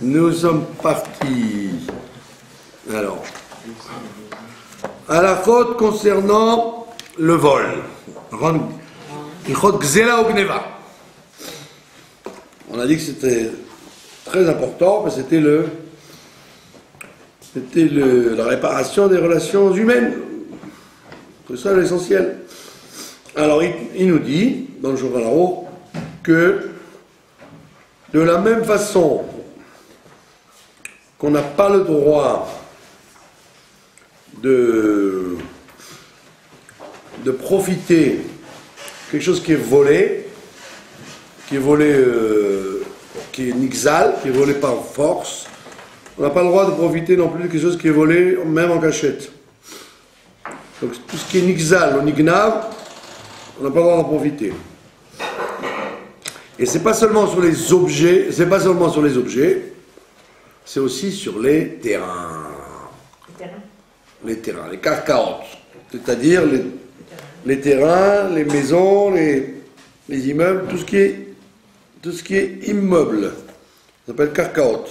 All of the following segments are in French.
Nous sommes partis. Alors, à la faute concernant le vol. On a dit que c'était très important, parce que c'était la réparation des relations humaines. C'est ça l'essentiel. Alors, il nous dit, dans le Shulchan Aruch, que de la même façon qu'on n'a pas le droit de profiter quelque chose qui est volé, qui est nixal, qui est volé par force. On n'a pas le droit de profiter non plus de quelque chose qui est volé, même en cachette. Donc tout ce qui est nixal ou nignav, on n'a pas le droit d'en profiter. Et c'est pas seulement sur les objets, c'est aussi sur les terrains. Les terrains, les karkaot, c'est-à-dire les terrains, les maisons, les immeubles, tout ce qui est immeuble. Ça s'appelle karkaot.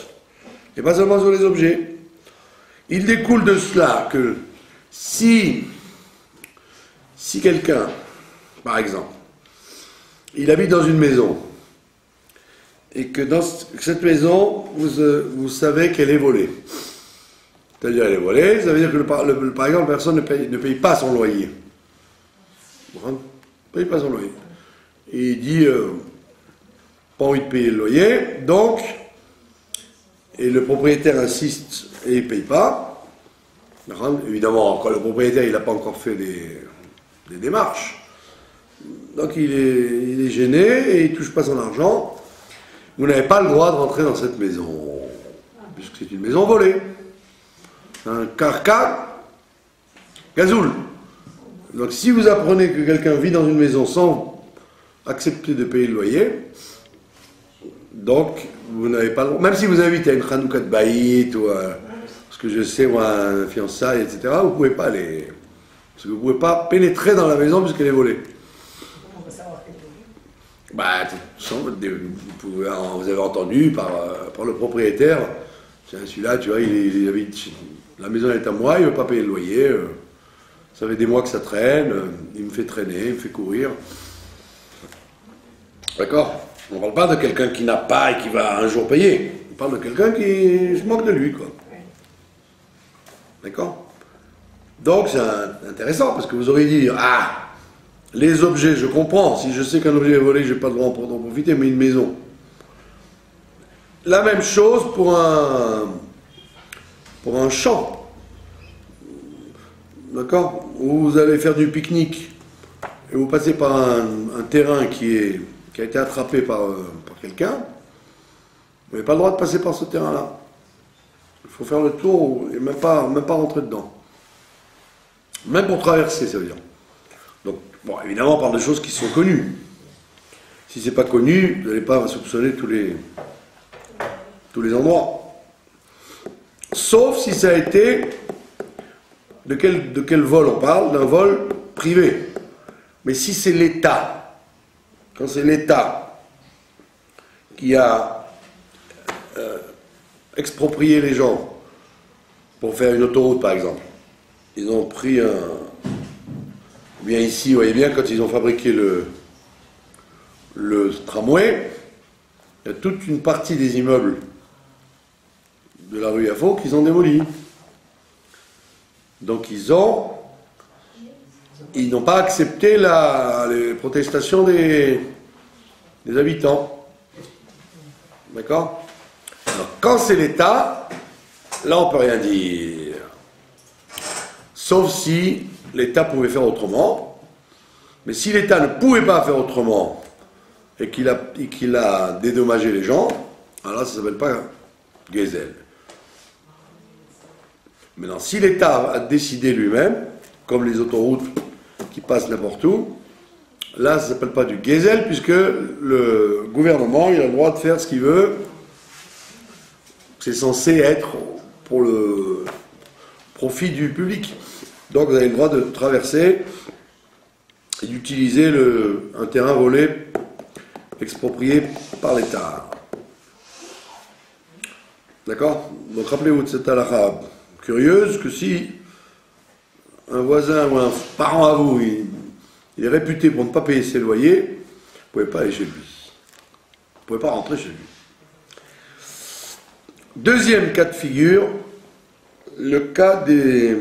Et pas seulement sur les objets. Il découle de cela que si quelqu'un, par exemple, il habite dans une maison, et que dans cette maison, vous savez qu'elle est volée. C'est-à-dire qu'elle est volée, ça veut dire que, par exemple, personne ne paye pas son loyer. Ne paye pas son loyer. Et il dit, pas envie de payer le loyer, donc, et le propriétaire insiste et il ne paye pas. Évidemment, quand le propriétaire il n'a pas encore fait des démarches, donc il est gêné et il ne touche pas son argent. Vous n'avez pas le droit de rentrer dans cette maison, puisque c'est une maison volée. Un karka, gazoul. Donc si vous apprenez que quelqu'un vit dans une maison sans accepter de payer le loyer, donc vous n'avez pas le droit, même si vous invitez à une chanouka de baït ou à ce que je sais, ou à un fiançailles, etc., vous ne pouvez pas aller. Parce que vous ne pouvez pas pénétrer dans la maison puisqu'elle est volée. Bah, vous avez entendu par le propriétaire, celui-là, tu vois, il habite, la maison est à moi, il ne veut pas payer le loyer, ça fait des mois que ça traîne, il me fait traîner, il me fait courir. D'accord? On ne parle pas de quelqu'un qui n'a pas et qui va un jour payer, on parle de quelqu'un qui se moque de lui, quoi. D'accord? Donc c'est intéressant, parce que vous auriez dit, ah, les objets, je comprends. Si je sais qu'un objet est volé, je n'ai pas le droit d'en profiter, mais une maison. La même chose pour un champ. D'accord? Où vous allez faire du pique-nique et vous passez par un terrain qui a été attrapé par quelqu'un. Vous n'avez pas le droit de passer par ce terrain-là. Il faut faire le tour et même pas rentrer dedans. Même pour traverser, ça veut dire. Donc, bon, évidemment, on parle de choses qui sont connues. Si ce n'est pas connu, vous n'allez pas soupçonner tous les endroits. Sauf si ça a été... De quel vol on parle? D'un vol privé. Mais si c'est l'État, quand c'est l'État qui a exproprié les gens pour faire une autoroute, par exemple, ils ont pris bien ici, vous voyez bien, quand ils ont fabriqué le tramway, il y a toute une partie des immeubles de la rue Yafo qu'ils ont démolis. Donc ils n'ont pas accepté les protestations des habitants. D'accord? Alors quand c'est l'État, là on ne peut rien dire. Sauf si l'État pouvait faire autrement. Mais si l'État ne pouvait pas faire autrement et qu'il a dédommagé les gens, alors là, ça ne s'appelle pas Gezel. Maintenant, si l'État a décidé lui-même, comme les autoroutes qui passent n'importe où, là, ça ne s'appelle pas du Gezel, puisque le gouvernement, il a le droit de faire ce qu'il veut. C'est censé être pour le profit du public. Donc vous avez le droit de traverser et d'utiliser un terrain volé exproprié par l'État. D'accord? Donc rappelez-vous de cette halakha curieuse que si un voisin ou un parent à vous, il est réputé pour ne pas payer ses loyers, vous ne pouvez pas aller chez lui. Vous ne pouvez pas rentrer chez lui. Deuxième cas de figure, le cas des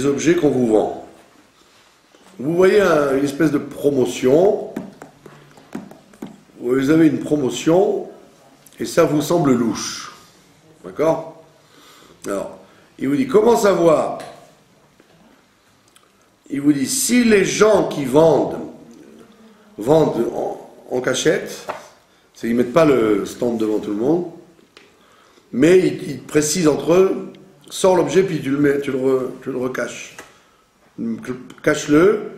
objets qu'on vous vend. Vous voyez une espèce de promotion, vous avez une promotion et ça vous semble louche. D'accord? Alors, il vous dit comment savoir? Il vous dit si les gens qui vendent en cachette, c'est ils ne mettent pas le stand devant tout le monde, mais ils précisent entre eux, sors l'objet puis tu le recaches. Cache-le,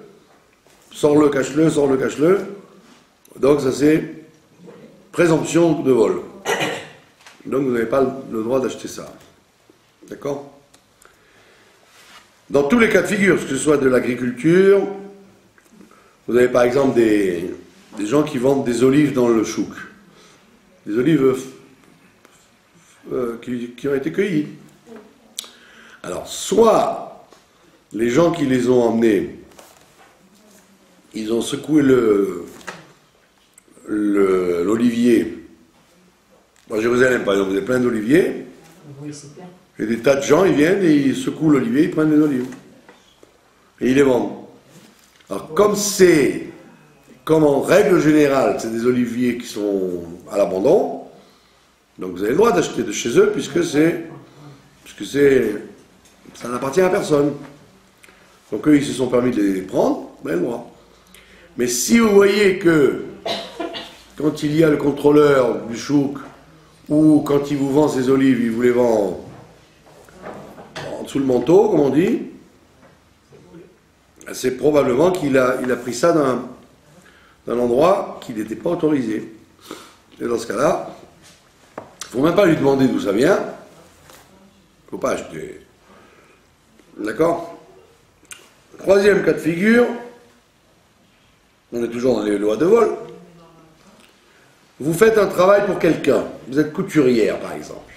sors-le, cache-le, sors-le, cache-le. Donc ça c'est présomption de vol. Donc vous n'avez pas le droit d'acheter ça. D'accord? Dans tous les cas de figure, que ce soit de l'agriculture, vous avez par exemple des gens qui vendent des olives dans le chouk. Des olives qui ont été cueillies. Alors, soit les gens qui les ont emmenés, ils ont secoué l'olivier. À Jérusalem, par exemple, vous avez plein d'oliviers. Oui, c'est bien. Et des tas de gens, ils viennent et ils secouent l'olivier, ils prennent les olives. Et ils les vendent. Alors, comme en règle générale, c'est des oliviers qui sont à l'abandon, donc vous avez le droit d'acheter de chez eux, puisque ça n'appartient à personne. Donc eux, ils se sont permis de les prendre, ben le droit. Mais si vous voyez que, quand il y a le contrôleur du chouk, ou quand il vous vend ses olives, il vous les vend en dessous le manteau, comme on dit, c'est probablement qu'il a pris ça d'un endroit qui n'était pas autorisé. Et dans ce cas-là, il ne faut même pas lui demander d'où ça vient. Il ne faut pas acheter. D'accord? Troisième cas de figure, on est toujours dans les lois de vol. Vous faites un travail pour quelqu'un. Vous êtes couturière, par exemple.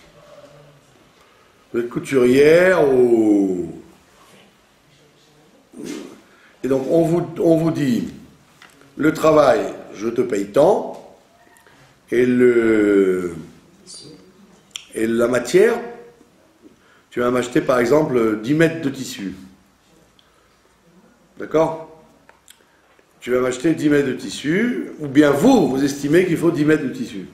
Vous êtes couturière et donc on vous dit, le travail, je te paye tant, et la matière, tu vas m'acheter par exemple 10 mètres de tissu. D'accord? Tu vas m'acheter 10 mètres de tissu, ou bien vous estimez qu'il faut 10 mètres de tissu.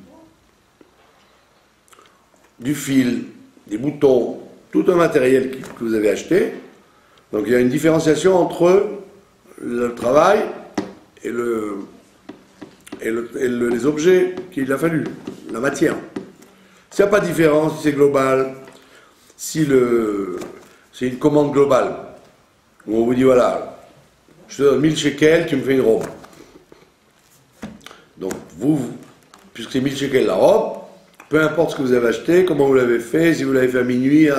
Du fil, des boutons, tout un matériel que vous avez acheté. Donc il y a une différenciation entre le travail et les objets qu'il a fallu, la matière. S'il n'y a pas de différence, si c'est global, si c'est une commande globale, où on vous dit voilà, je te donne 1000 shekels, tu me fais une robe. Donc puisque c'est 1000 shekels la robe, peu importe ce que vous avez acheté, comment vous l'avez fait, si vous l'avez fait à minuit,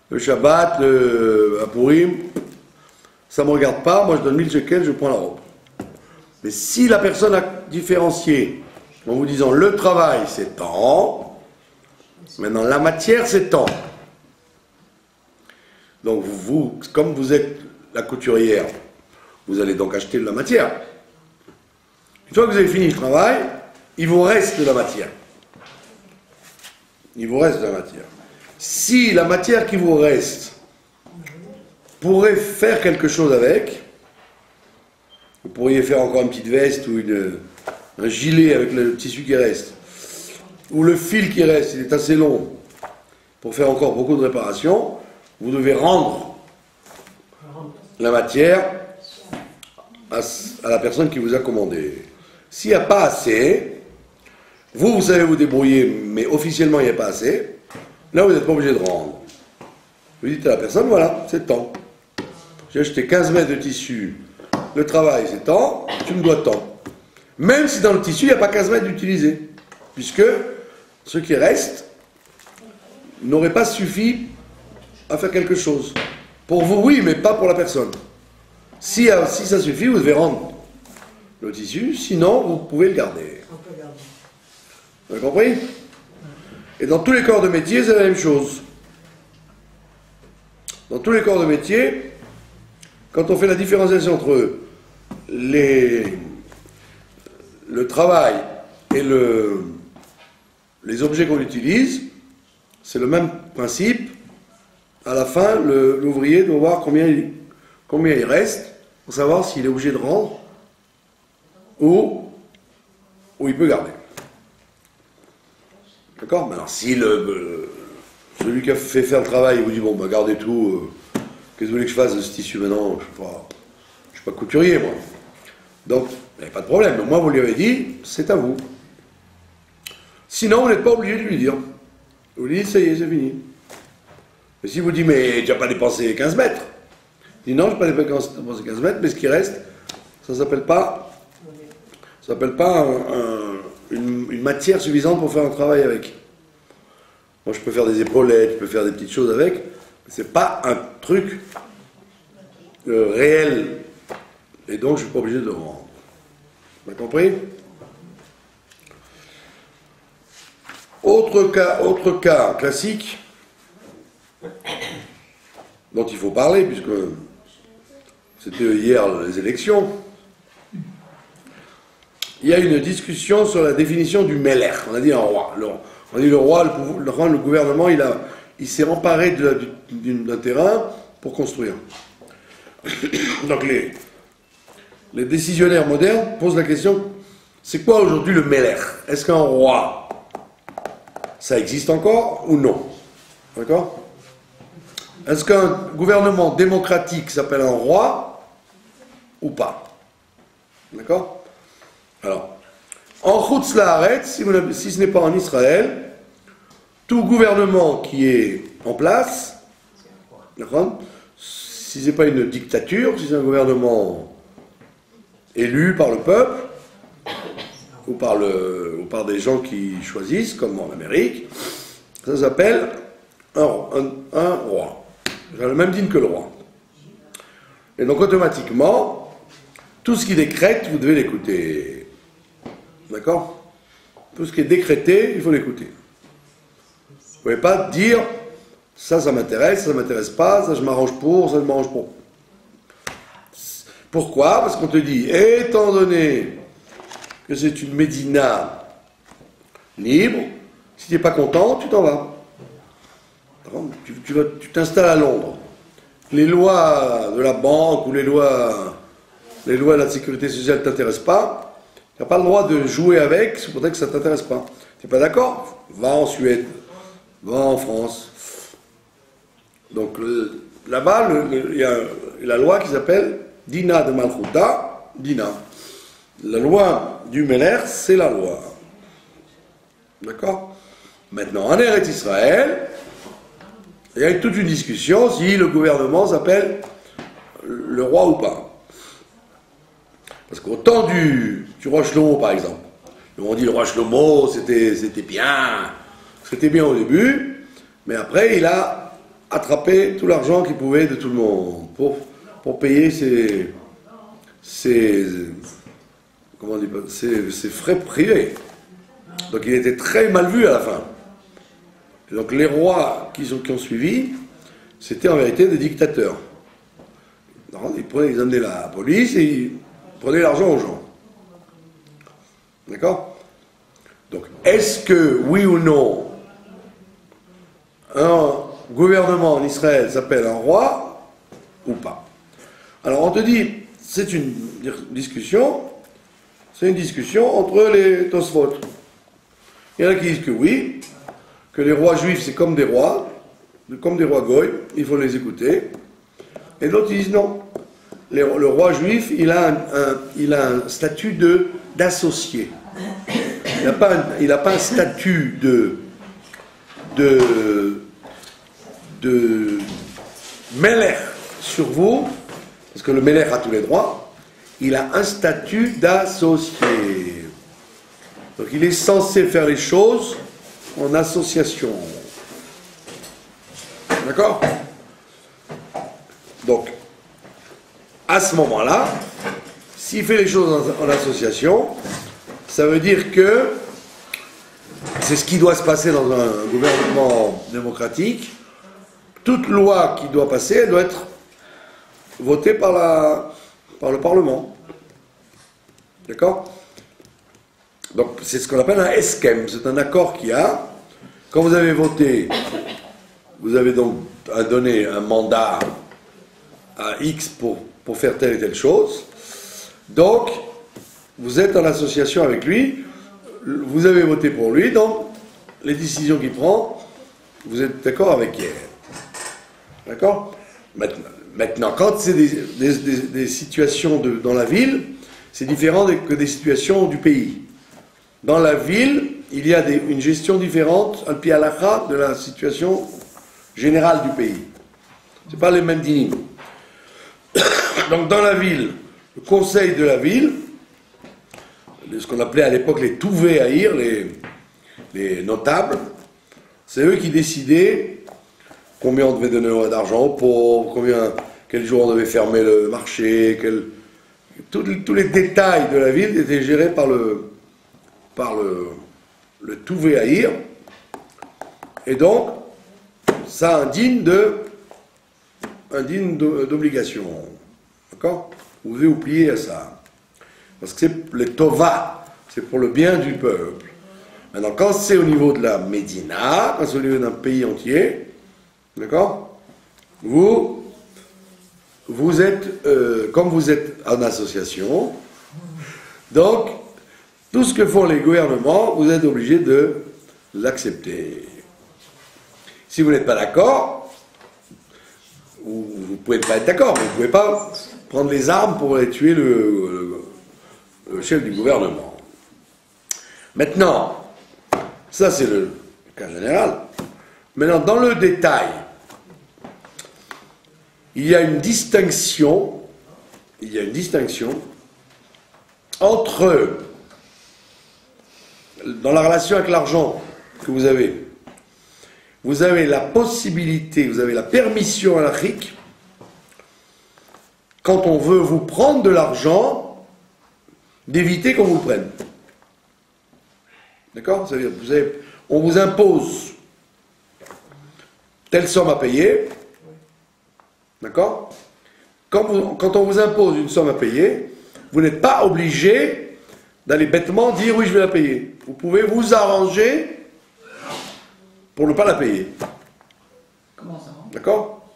le Shabbat, à Purim, ça ne me regarde pas, moi je donne 1000 shekels, je prends la robe. Mais si la personne a différencié en vous disant le travail c'est tant, maintenant la matière c'est tant. Donc vous, comme vous êtes la couturière, vous allez donc acheter de la matière. Une fois que vous avez fini le travail, il vous reste de la matière. Il vous reste de la matière. Si la matière qui vous reste pourrait faire quelque chose avec, vous pourriez faire encore une petite veste ou un gilet avec le tissu qui reste, ou le fil qui reste, il est assez long pour faire encore beaucoup de réparations, vous devez rendre la matière à la personne qui vous a commandé. S'il n'y a pas assez, vous savez vous débrouiller, mais officiellement il n'y a pas assez, là vous n'êtes pas obligé de rendre. Vous dites à la personne, voilà, c'est tant. J'ai acheté 15 mètres de tissu, le travail c'est tant, tu me dois tant. Même si dans le tissu il n'y a pas 15 mètres d'utilisé, puisque ce qui reste n'aurait pas suffi à faire quelque chose. Pour vous, oui, mais pas pour la personne. Si ça suffit, vous devez rendre le tissu, sinon vous pouvez le garder. On peut garder. Vous avez compris? Et dans tous les corps de métier, c'est la même chose. Dans tous les corps de métier, quand on fait la différenciation entre le travail et les objets qu'on utilise, c'est le même principe. À la fin, l'ouvrier doit voir combien il reste pour savoir s'il est obligé de rendre ou il peut garder. D'accord? Mais alors, si celui qui a fait faire le travail, il vous dit, bon, bah, gardez tout, qu'est-ce que vous voulez que je fasse de ce tissu maintenant? Je ne suis pas couturier, moi. Donc, il n'y a pas de problème. Mais moi, vous lui avez dit, c'est à vous. Sinon, vous n'êtes pas obligé de lui dire. Vous lui dites, ça y est, c'est fini. Mais si vous dites, mais tu n'as pas dépensé 15 mètres. Il dit, non, je n'ai pas dépensé 15 mètres, mais ce qui reste, ça ne s'appelle pas une matière suffisante pour faire un travail avec. Moi, je peux faire des épaulettes, je peux faire des petites choses avec, mais ce n'est pas un truc réel. Et donc, je ne suis pas obligé de rendre. Vous avez compris? Autre cas classique dont il faut parler, puisque c'était hier les élections. Il y a une discussion sur la définition du Melech. On a dit un roi. On a dit le roi, le gouvernement, il s'est emparé d'un terrain pour construire. Donc les décisionnaires modernes posent la question, c'est quoi aujourd'hui le Melech? Est-ce qu'un roi, ça existe encore ou non? D'accord? Est-ce qu'un gouvernement démocratique s'appelle un roi ou pas? D'accord? Alors, en Chutz La'aretz, si ce n'est pas en Israël, tout gouvernement qui est en place, d'accord, si ce n'est pas une dictature, si c'est un gouvernement élu par le peuple, ou par des gens qui choisissent, comme en Amérique, ça s'appelle un roi. J'ai le même digne que le roi. Et donc automatiquement, tout ce qui décrète, vous devez l'écouter. D'accord? Tout ce qui est décrété, il faut l'écouter. Vous ne pouvez pas dire ça m'intéresse, ça m'intéresse pas, ça je m'arrange pour, ça je m'arrange pour. Pourquoi? Parce qu'on te dit, étant donné que c'est une médina libre, si tu n'es pas content, tu t'en vas. Tu t'installes à Londres. Les lois de la banque ou les lois de la sécurité sociale ne t'intéressent pas, tu n'as pas le droit de jouer avec, c'est pour ça que ça ne t'intéresse pas. Tu n'es pas d'accord? Va en Suède, va en France. Donc là-bas, il y a la loi qui s'appelle Dina de Malchuta, Dina. La loi du Melech, c'est la loi. D'accord? Maintenant, en Eretz Israël, il y a toute une discussion si le gouvernement s'appelle le roi ou pas. Parce qu'au temps du roi Shlomo, par exemple, on dit le roi Shlomo, c'était bien au début, mais après il a attrapé tout l'argent qu'il pouvait de tout le monde pour payer ses frais privés. Donc il était très mal vu à la fin. Et donc les rois qui ont suivi, c'était en vérité des dictateurs. Ils amenaient la police et ils prenaient l'argent aux gens. D'accord? Donc est-ce que, oui ou non, un gouvernement en Israël s'appelle un roi ou pas? Alors on te dit, c'est une discussion entre les Tosfot. Il y en a qui disent que oui, que les rois juifs c'est comme des rois goy, il faut les écouter. Et d'autres disent non. Le roi juif, il a un statut d'associé. Il n'a pas un statut de Melech sur vous, parce que le Melech a tous les droits. Il a un statut d'associé. Donc il est censé faire les choses en association. D'accord? Donc, à ce moment-là, s'il fait les choses en association, ça veut dire que c'est ce qui doit se passer dans un gouvernement démocratique. Toute loi qui doit passer, elle doit être votée par le Parlement. D'accord? Donc c'est ce qu'on appelle un eskem, c'est un accord qu'il y a. Quand vous avez voté, vous avez donc donné un mandat à X pour faire telle et telle chose. Donc, vous êtes en association avec lui, vous avez voté pour lui, donc les décisions qu'il prend, vous êtes d'accord avec elle. D'accord? Maintenant, quand c'est des situations dans la ville, c'est différent que des situations du pays. Dans la ville, il y a une gestion différente, al-pi halakha, de la situation générale du pays. Ce pas les mêmes dinim. Donc dans la ville, le conseil de la ville, ce qu'on appelait à l'époque les touvés haïr, les notables, c'est eux qui décidaient combien on devait donner d'argent aux pauvres, quel jour on devait fermer le marché, tous les détails de la ville étaient gérés par le touvé haïr. Et donc, ça indigne d'obligation. D'accord? Vous devez vous plier à ça. Parce que c'est le tova, c'est pour le bien du peuple. Maintenant, quand c'est au niveau de la Médina, quand c'est au niveau d'un pays entier, d'accord? Vous êtes, comme vous êtes en association, donc, tout ce que font les gouvernements, vous êtes obligé de l'accepter. Si vous n'êtes pas d'accord, vous ne pouvez pas être d'accord, mais vous ne pouvez pas prendre les armes pour aller tuer le chef du gouvernement. Maintenant, ça c'est le cas général. Maintenant, dans le détail, il y a une distinction entre, dans la relation avec l'argent que vous avez la possibilité, vous avez la permission halachique, quand on veut vous prendre de l'argent, d'éviter qu'on vous le prenne. D'accord? Ça veut dire, on vous impose telle somme à payer. D'accord? Quand on vous impose une somme à payer, vous n'êtes pas obligé d'aller bêtement dire oui, je vais la payer. Vous pouvez vous arranger pour ne pas la payer. Comment ça? D'accord?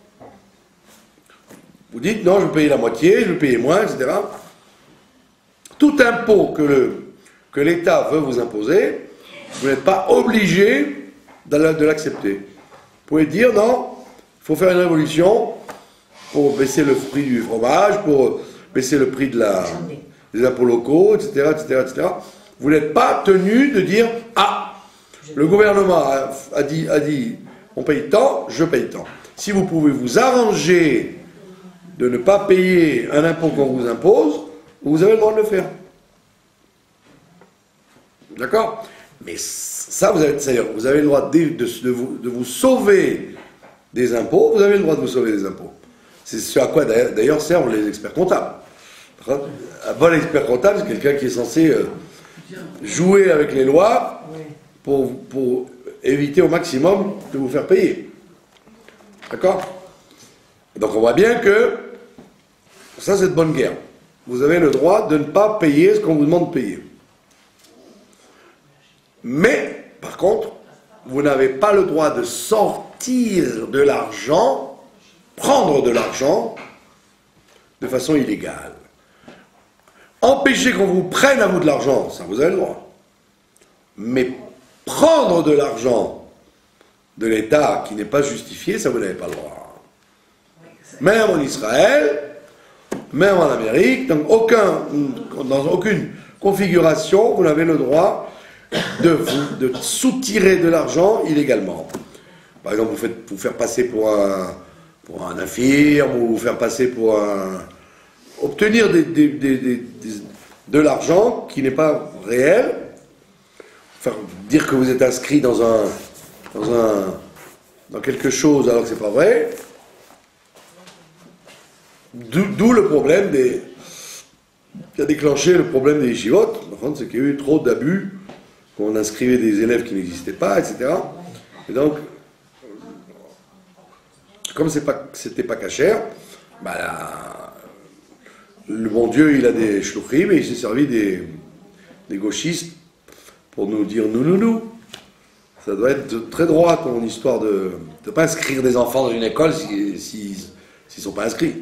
Vous dites non, je vais payer la moitié, je vais payer moins, etc. Tout impôt que l'État veut vous imposer, vous n'êtes pas obligé de l'accepter. Vous pouvez dire non, il faut faire une révolution pour baisser le prix du fromage, pour baisser le prix des impôts locaux, etc., etc., etc. Vous n'êtes pas tenu de dire ah, le gouvernement a dit on paye tant, je paye tant. Si vous pouvez vous arranger de ne pas payer un impôt qu'on vous impose, vous avez le droit de le faire. D'accord? Mais ça, c'est-à-dire, vous avez le droit de vous sauver des impôts, vous avez le droit de vous sauver des impôts. C'est ce à quoi d'ailleurs servent les experts comptables. Un bon expert comptable, c'est quelqu'un qui est censé jouer avec les lois pour éviter au maximum de vous faire payer. D'accord? Donc on voit bien que ça c'est de bonne guerre. Vous avez le droit de ne pas payer ce qu'on vous demande de payer. Mais, par contre, vous n'avez pas le droit de sortir de l'argent, prendre de l'argent, de façon illégale. Empêcher qu'on vous prenne à vous de l'argent, ça vous avez le droit. Mais prendre de l'argent de l'État qui n'est pas justifié, ça vous n'avez pas le droit. Même en Israël, même en Amérique, dans aucune configuration, vous n'avez le droit de soutirer de l'argent illégalement. Par exemple, vous faire passer pour un infirme, ou vous faire passer pour obtenir de l'argent qui n'est pas réel, faire dire que vous êtes inscrit dans quelque chose alors que c'est pas vrai, d'où le problème qui a déclenché le problème des yeshivot, c'est qu'il y a eu trop d'abus qu'on inscrivait des élèves qui n'existaient pas, etc. Et donc, comme c'était pas cachère, bah, le bon Dieu, il a des shluchim, et il s'est servi des gauchistes pour nous dire nous. Ça doit être très droit ton histoire de ne pas inscrire des enfants dans une école s'ils ne sont pas inscrits.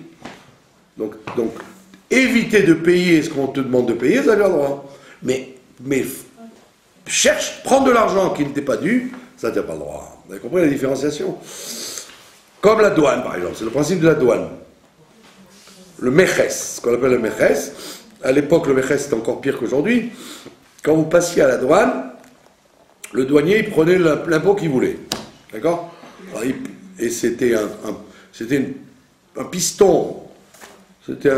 Donc, éviter de payer ce qu'on te demande de payer, vous avez le droit. Mais prendre de l'argent qui ne t'est pas dû, ça tu n'as pas le droit. Vous avez compris la différenciation? Comme la douane, par exemple, c'est le principe de la douane. Le meches, ce qu'on appelle le meches, à l'époque le meches c'était encore pire qu'aujourd'hui. Quand vous passiez à la douane, le douanier il prenait l'impôt qu'il voulait. D'accord? Et c'était un piston, c'était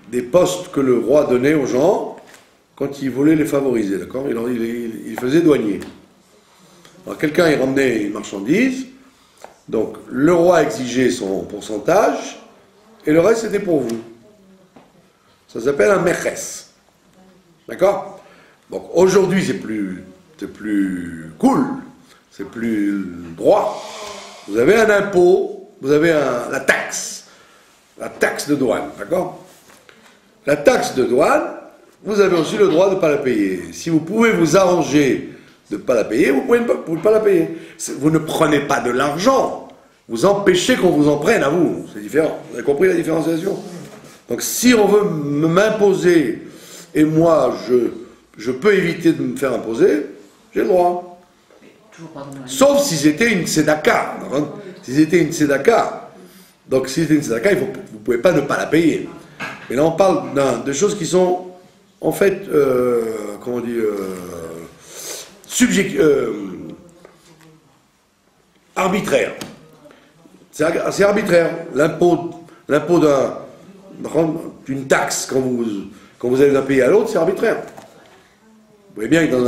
des postes que le roi donnait aux gens quand il voulait les favoriser. D'accord? Il faisait douanier. Alors quelqu'un il ramenait une marchandise, donc le roi exigeait son pourcentage, et le reste c'était pour vous. Ça s'appelle un meches. D'accord? Donc aujourd'hui c'est plus cool, c'est plus droit. Vous avez un impôt, vous avez la taxe de douane, d'accord? La taxe de douane, vous avez aussi le droit de ne pas la payer. Si vous pouvez vous arranger de ne pas la payer, vous ne pouvez pas la payer. Vous ne prenez pas de l'argent, vous empêchez qu'on vous en prenne à vous. C'est différent. Vous avez compris la différenciation? Donc si on veut m'imposer, et moi je peux éviter de me faire imposer, j'ai le droit. Sauf si c'était une tzedaka. Si c'était une tzedaka. Donc si c'était une tzedaka, vous ne pouvez pas ne pas la payer. Mais là on parle de choses qui sont en fait, comment on dit, arbitraires. C'est arbitraire. L'impôt d'une taxe quand vous allez la payer à l'autre, c'est arbitraire. Vous voyez bien que dans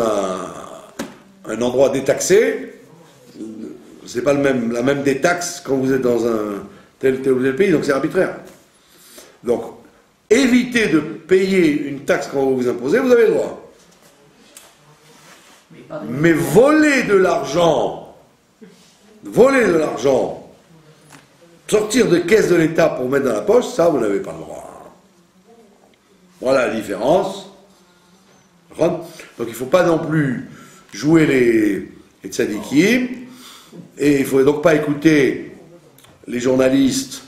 un endroit détaxé, c'est pas la même détaxe quand vous êtes dans un tel ou tel pays, donc c'est arbitraire. Donc, évitez de payer une taxe quand vous vous imposez, vous avez le droit. Mais voler de l'argent, sortir de caisse de l'État pour mettre dans la poche, ça vous n'avez pas le droit. Voilà la différence. Donc il ne faut pas non plus jouer les tzadikim, et il ne faut donc pas écouter les journalistes,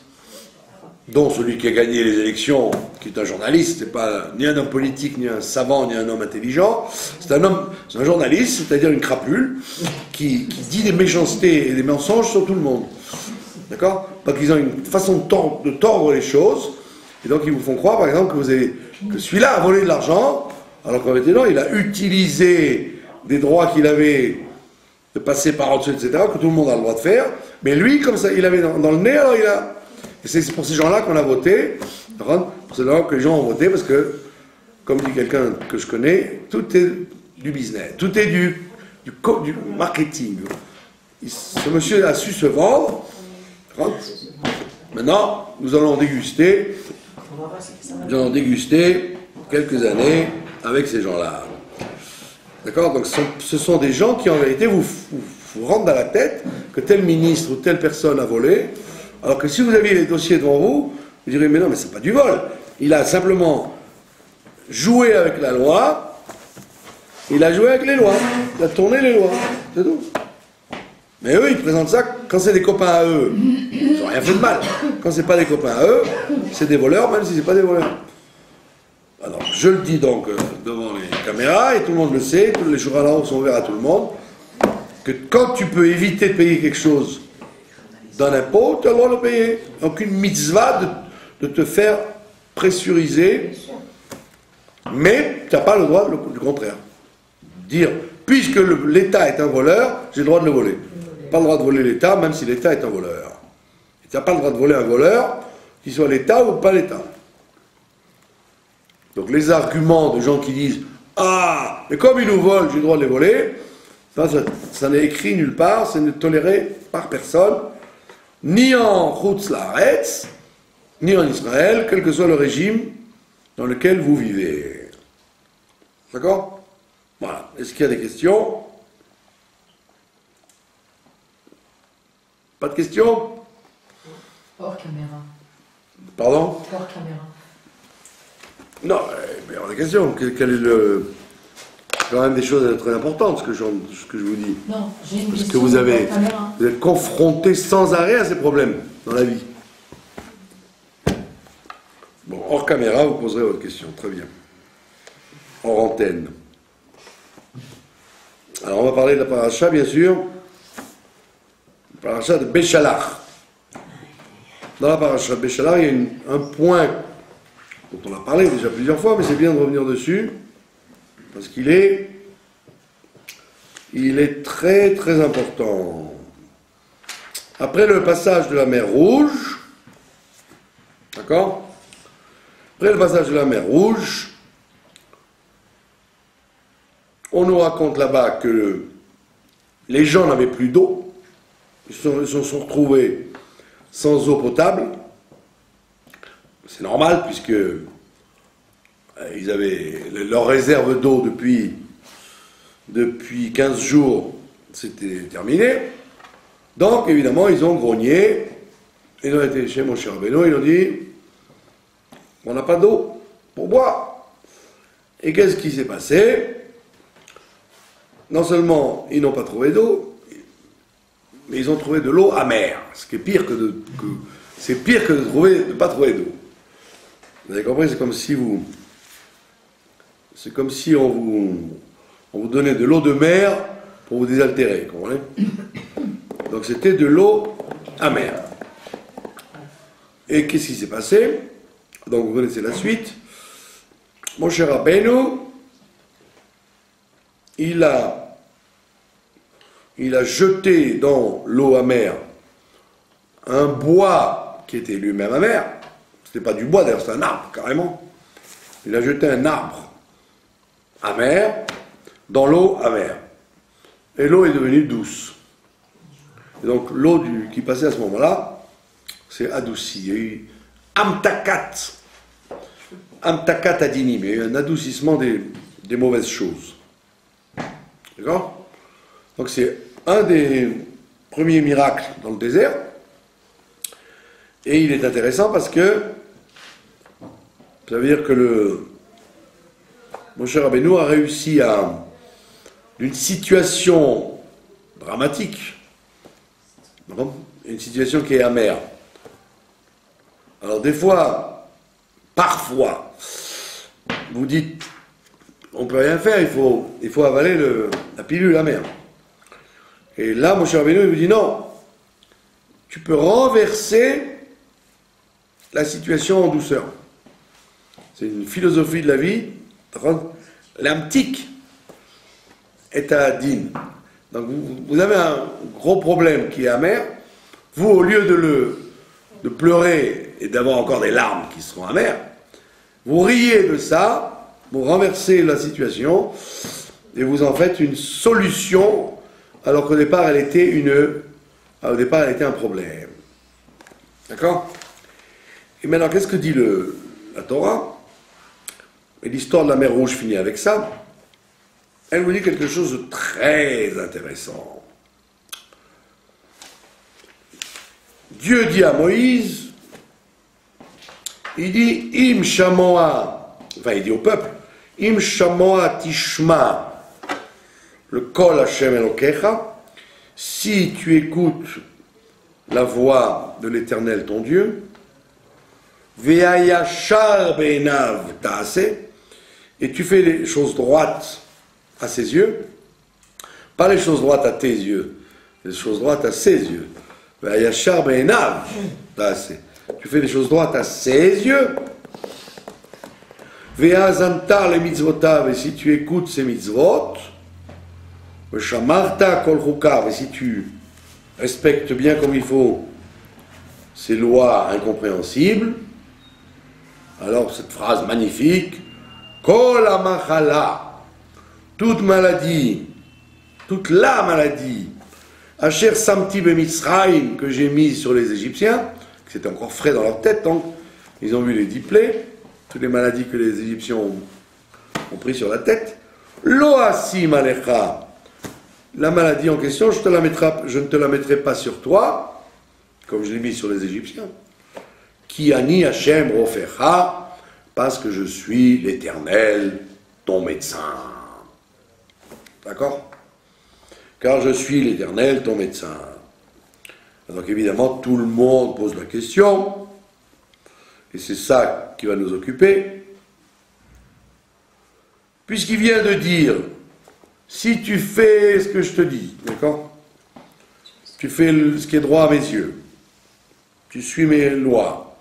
dont celui qui a gagné les élections, qui est un journaliste, c'est pas ni un homme politique, ni un savant, ni un homme intelligent, c'est un journaliste, c'est-à-dire une crapule, qui dit des méchancetés et des mensonges sur tout le monde. D'accord? Donc ils ont une façon de tordre les choses, et donc ils vous font croire, par exemple, que celui-là a volé de l'argent, alors qu'en fait, non, il a utilisé des droits qu'il avait de passer par en dessous, etc., que tout le monde a le droit de faire, mais lui, comme ça, il avait dans le nez, alors il a... Et c'est pour ces gens-là qu'on a voté, pour ces gens que les gens ont voté, parce que, comme dit quelqu'un que je connais, tout est du business, tout est du marketing. Ce monsieur a su se vendre. Maintenant, nous allons déguster quelques années avec ces gens-là. D'accord? Donc ce sont des gens qui en vérité vous rentrent dans la tête que tel ministre ou telle personne a volé, alors que si vous aviez les dossiers devant vous, vous direz mais non, mais c'est pas du vol. Il a simplement joué avec la loi, il a joué avec les lois, il a tourné les lois, c'est tout. Mais eux, ils présentent ça, quand c'est des copains à eux, ils n'ont rien fait de mal. Quand c'est pas des copains à eux, c'est des voleurs, même si c'est pas des voleurs. Alors, je le dis donc devant les caméras, et tout le monde le sait, tous les journaux sont ouverts à tout le monde, que quand tu peux éviter de payer quelque chose d'un impôt, tu as le droit de le payer. Aucune mitzvah de te faire pressuriser, mais tu n'as pas le droit du contraire. Dire, puisque l'État est un voleur, j'ai le droit de le voler. Pas le droit de voler l'État, même si l'État est un voleur. Tu n'as pas le droit de voler un voleur, qu'il soit l'État ou pas l'État. Donc les arguments de gens qui disent « Ah, mais comme ils nous volent, j'ai le droit de les voler », ça n'est écrit nulle part, ça n'est toléré par personne, ni en Chutz La'aretz, ni en Israël, quel que soit le régime dans lequel vous vivez. D'accord? Voilà. Est-ce qu'il y a des questions? Pas de questions? Hors caméra. Pardon? Hors caméra. Non, mais on a des questions. Quel est le... quand même des choses très importantes, ce que je vous dis. Non, j'ai une Parce question. que Hors caméra. vous êtes confronté sans arrêt à ces problèmes dans la vie. Bon, hors caméra, vous poserez votre question. Très bien. Hors antenne. Alors, on va parler de la paracha, bien sûr. La paracha de Béchalach. Dans la paracha de Béchalach, il y a un point dont on a parlé déjà plusieurs fois, mais c'est bien de revenir dessus, parce qu'il est très très important. Après le passage de la mer Rouge, d'accord? Après le passage de la mer Rouge, on nous raconte là-bas que les gens n'avaient plus d'eau, ils se sont retrouvés sans eau potable. C'est normal puisque ils avaient leur réserve d'eau depuis 15 jours, c'était terminé. Donc évidemment ils ont grogné, ils ont été chez Moshe Rabbeinu, ils ont dit on n'a pas d'eau pour boire. Et qu'est-ce qui s'est passé? Non seulement ils n'ont pas trouvé d'eau, mais ils ont trouvé de l'eau amère, ce qui est pire c'est pire que de pas trouver d'eau. Vous avez compris, c'est comme si on vous donnait de l'eau de mer pour vous désaltérer, vous comprenez? Donc c'était de l'eau amère. Et qu'est-ce qui s'est passé? Donc vous connaissez la suite. Mon cher Rabbeinu, il a jeté dans l'eau amère un bois qui était lui-même amer. C'était pas du bois d'ailleurs, c'était un arbre carrément. Il a jeté un arbre amer dans l'eau amère. Et l'eau est devenue douce. Et donc l'eau qui passait à ce moment-là, c'est adouci. Il y a eu amtakat adinim, il y a eu un adoucissement des mauvaises choses. D'accord? Donc c'est un des premiers miracles dans le désert. Et il est intéressant parce que ça veut dire que Moshe Rabbeinu a réussi d'une situation dramatique, une situation qui est amère. Alors des fois, parfois, vous dites, on ne peut rien faire, il faut avaler la pilule amère. Et là, Moshe Rabbeinu vous dit non, tu peux renverser la situation en douceur. C'est une philosophie de la vie. L'amtik est à din. Donc vous avez un gros problème qui est amer. Vous, au lieu de pleurer et d'avoir encore des larmes qui seront amères, vous riez de ça, vous renversez la situation et vous en faites une solution, alors qu'au départ elle était un problème. D'accord? Et maintenant, qu'est-ce que dit la Torah? Et l'histoire de la mer Rouge finit avec ça. Elle vous dit quelque chose de très intéressant. Dieu dit à Moïse, il dit, Im shamoa, enfin il dit au peuple, Im shamoa tishma, le kol Hashem Elokecha, si tu écoutes la voix de l'Éternel ton Dieu, Ve'ayashar be'enav ta'aseh, et tu fais les choses droites à ses yeux, pas les choses droites à tes yeux, les choses droites à ses yeux. Ve'ayashar be'enav ta'aseh, tu fais les choses droites à ses yeux. Ve'azantar le mitzvotav, et si tu écoutes ses mitzvot, Ve'shamarta kol chukav, et si tu respectes bien comme il faut ces lois incompréhensibles. Alors cette phrase magnifique, Kol hamachala, toute maladie, toute la maladie, Asher samti bemitzrayim, que j'ai mise sur les Égyptiens, que c'était encore frais dans leur tête, donc ils ont vu les 10 plaies, toutes les maladies que les Égyptiens ont pris sur la tête, Lo asim alecha, la maladie en question, je ne te la mettrai pas sur toi, comme je l'ai mis sur les Égyptiens. Ki ani Hashem rofecha, parce que je suis l'Éternel, ton médecin. D'accord? Car je suis l'Éternel, ton médecin. Donc évidemment, tout le monde pose la question, et c'est ça qui va nous occuper. Puisqu'il vient de dire, si tu fais ce que je te dis, d'accord? Tu fais ce qui est droit à mes yeux, tu suis mes lois,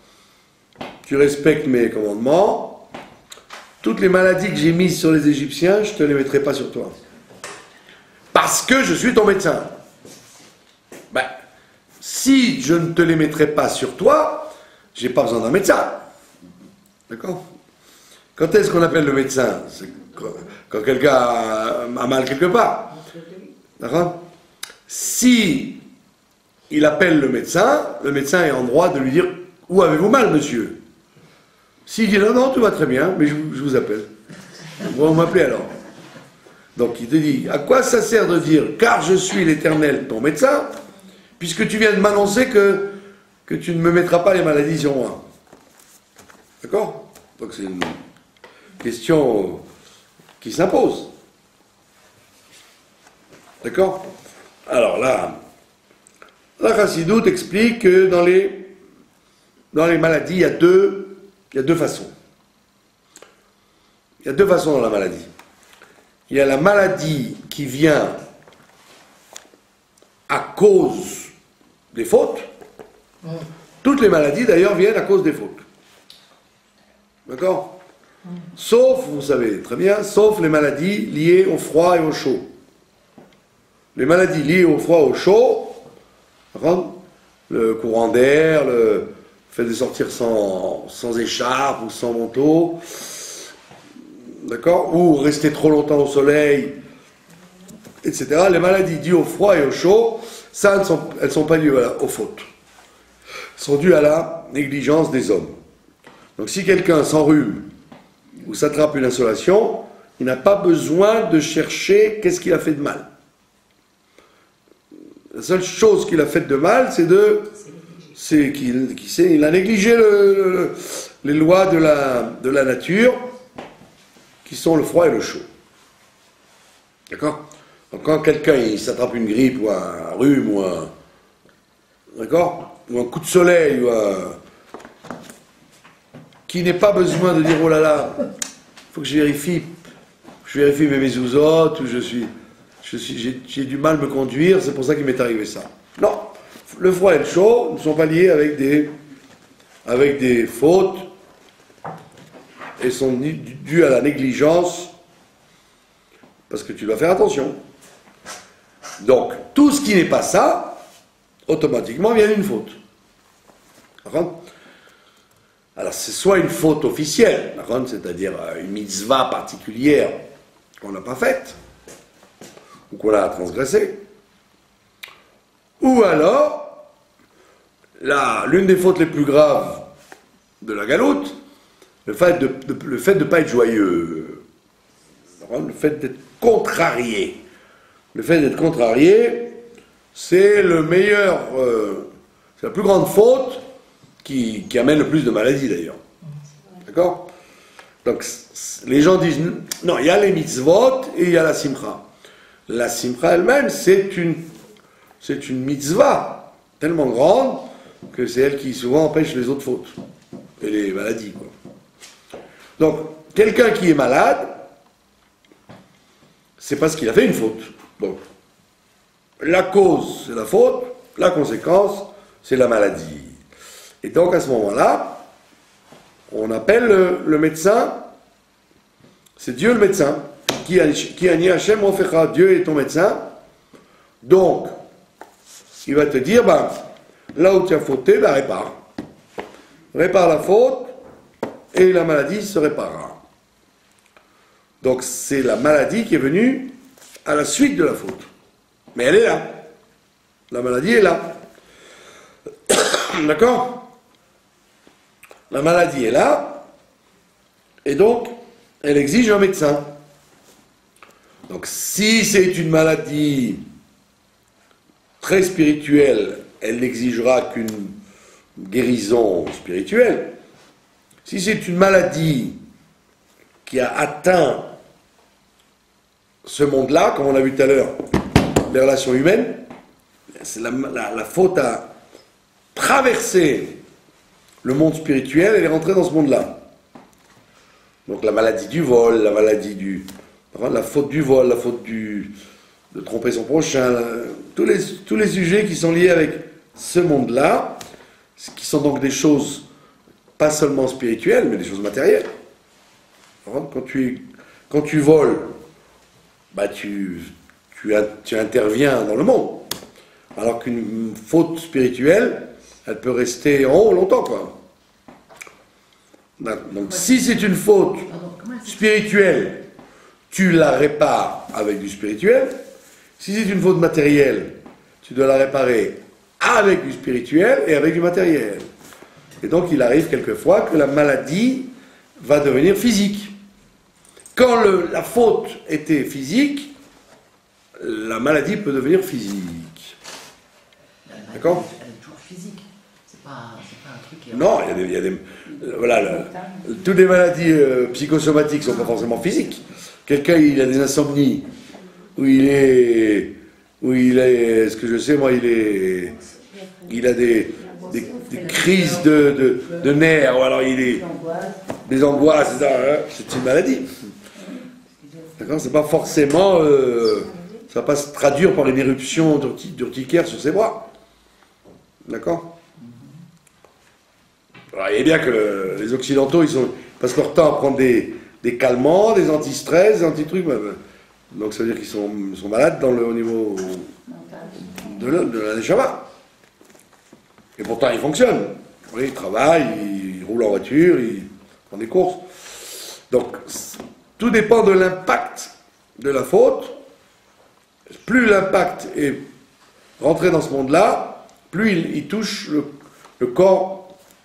tu respectes mes commandements, toutes les maladies que j'ai mises sur les Égyptiens, je ne te les mettrai pas sur toi. Parce que je suis ton médecin. Ben, si je ne te les mettrai pas sur toi, j'ai pas besoin d'un médecin. D'accord? Quand est-ce qu'on appelle le médecin? C'est quand quelqu'un a mal quelque part. D'accord? Si il appelle le médecin est en droit de lui dire « Où avez-vous mal, monsieur ?» S'il dit « Non, non, tout va très bien, mais je vous appelle. » Vous m'appelez alors. Donc il te dit « À quoi ça sert de dire « Car je suis l'Éternel, ton médecin » puisque tu viens de m'annoncer que tu ne me mettras pas les maladies sur moi. » D'accord? Donc c'est une question qui s'impose. D'accord? Alors là, la Chassidoute explique que dans les maladies, il y a deux façons. Il y a deux façons dans la maladie. Il y a la maladie qui vient à cause des fautes. Toutes les maladies, d'ailleurs, viennent à cause des fautes. D'accord? Sauf, vous savez très bien, sauf les maladies liées au froid et au chaud. Les maladies liées au froid et au chaud, le courant d'air, le fait de sortir sans écharpe ou sans manteau, d'accord, ou rester trop longtemps au soleil, etc. Les maladies dues au froid et au chaud, ça, elles ne sont pas dues aux fautes. Elles sont dues à la négligence des hommes. Donc si quelqu'un s'enrhume ou s'attrape une insolation, il n'a pas besoin de chercher qu'est-ce qu'il a fait de mal. La seule chose qu'il a fait de mal, c'est qu'il a négligé les lois de la nature, qui sont le froid et le chaud. D'accord? Donc quand quelqu'un s'attrape une grippe ou un rhume ou un coup de soleil qui n'est pas besoin de dire oh là là, il faut que je vérifie mes mésouzotes ou j'ai du mal à me conduire, c'est pour ça qu'il m'est arrivé ça. Non, le froid et le chaud ne sont pas liés avec des fautes et sont dus à la négligence parce que tu dois faire attention. Donc, tout ce qui n'est pas ça, automatiquement vient d'une faute. Alors, c'est soit une faute officielle, c'est-à-dire une mitzvah particulière qu'on n'a pas faite, ou qu'on a transgressée, ou alors, l'une des fautes les plus graves de la galoute, le fait de ne pas être joyeux, le fait d'être contrarié. Le fait d'être contrarié, c'est c'est la plus grande faute qui amène le plus de maladies d'ailleurs. D'accord? Donc les gens disent, non, il y a les mitzvot et il y a la simcha. La simcha elle-même, c'est une mitzvah tellement grande que c'est elle qui souvent empêche les autres fautes et les maladies, quoi. Donc, quelqu'un qui est malade, c'est parce qu'il a fait une faute. Donc, la cause, c'est la faute, la conséquence, c'est la maladie. Et donc, à ce moment-là, on appelle le médecin, c'est Dieu le médecin, qui a ni Hashem ofecha, Dieu est ton médecin. Donc, il va te dire, là où tu as fauté, répare. Répare la faute, et la maladie se réparera. Donc c'est la maladie qui est venue à la suite de la faute. Mais elle est là. La maladie est là. D'accord? La maladie est là, et donc elle exige un médecin. Donc si c'est une maladie très spirituelle, elle n'exigera qu'une guérison spirituelle. Si c'est une maladie qui a atteint ce monde-là, comme on a vu tout à l'heure, les relations humaines, c'est la faute a traversé le monde spirituel, elle est rentrée dans ce monde-là. Donc la maladie du vol, la maladie la faute du vol, la faute de tromper son prochain, tous les sujets qui sont liés avec ce monde-là, qui sont donc des choses pas seulement spirituelles, mais des choses matérielles. Quand tu voles, bah tu interviens dans le monde. Alors qu'une faute spirituelle, elle peut rester en haut longtemps, quoi. Donc si c'est une faute spirituelle, tu la répares avec du spirituel. Si c'est une faute matérielle, tu dois la réparer avec du spirituel et avec du matériel. Et donc il arrive quelquefois que la maladie va devenir physique. Quand la faute était physique, la maladie peut devenir physique. D'accord ? Elle est toujours physique. C'est pas un truc qui est... Non, il y a des voilà, toutes les maladies psychosomatiques ne sont pas forcément physiques. Quelqu'un, il a des insomnies, où il est, ce que je sais, moi, il a des crises de nerfs, ou alors il est des angoisses, etc. C'est une maladie. D'accord ? C'est pas forcément, ça va pas se traduire par une éruption d'urticaire sur ses bras. D'accord ? Alors, il est bien que les Occidentaux, ils passent leur temps à prendre des calmants, des anti-stress, des anti-trucs. Donc ça veut dire qu'ils sont malades au niveau de la neshama. Et pourtant, ils fonctionnent. Oui, ils travaillent, ils roulent en voiture, ils font des courses. Donc, tout dépend de l'impact de la faute. Plus l'impact est rentré dans ce monde-là, plus il touche le corps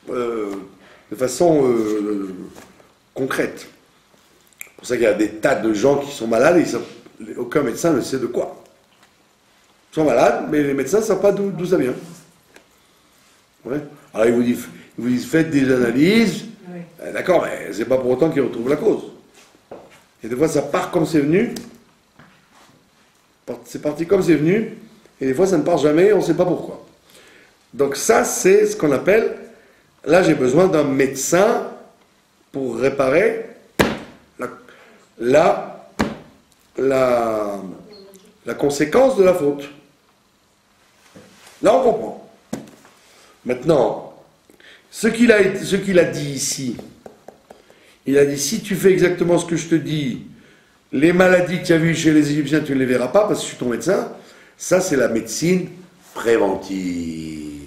de façon concrète. C'est pour ça qu'il y a des tas de gens qui sont malades et aucun médecin ne sait de quoi. Ils sont malades, mais les médecins ne savent pas d'où ça vient. Ouais. Alors ils vous disent faites des analyses, oui. D'accord, mais c'est pas pour autant qu'ils retrouvent la cause. Et des fois ça part comme c'est venu, c'est parti comme c'est venu, et des fois ça ne part jamais, on ne sait pas pourquoi. Donc ça c'est ce qu'on appelle, là j'ai besoin d'un médecin pour réparer la conséquence de la faute. Là on comprend. Maintenant, ce qu'il a dit ici, il a dit si tu fais exactement ce que je te dis, les maladies que tu as vues chez les Égyptiens, tu ne les verras pas parce que je suis ton médecin. Ça, c'est la médecine préventive.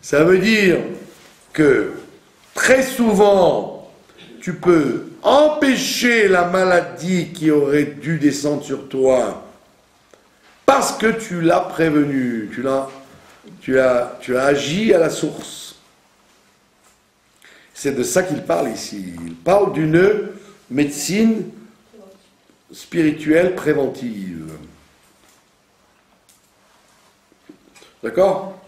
Ça veut dire que très souvent, tu peux empêcher la maladie qui aurait dû descendre sur toi parce que tu l'as prévenu, tu as agi à la source. C'est de ça qu'il parle ici. Il parle d'une médecine spirituelle préventive. D'accord ?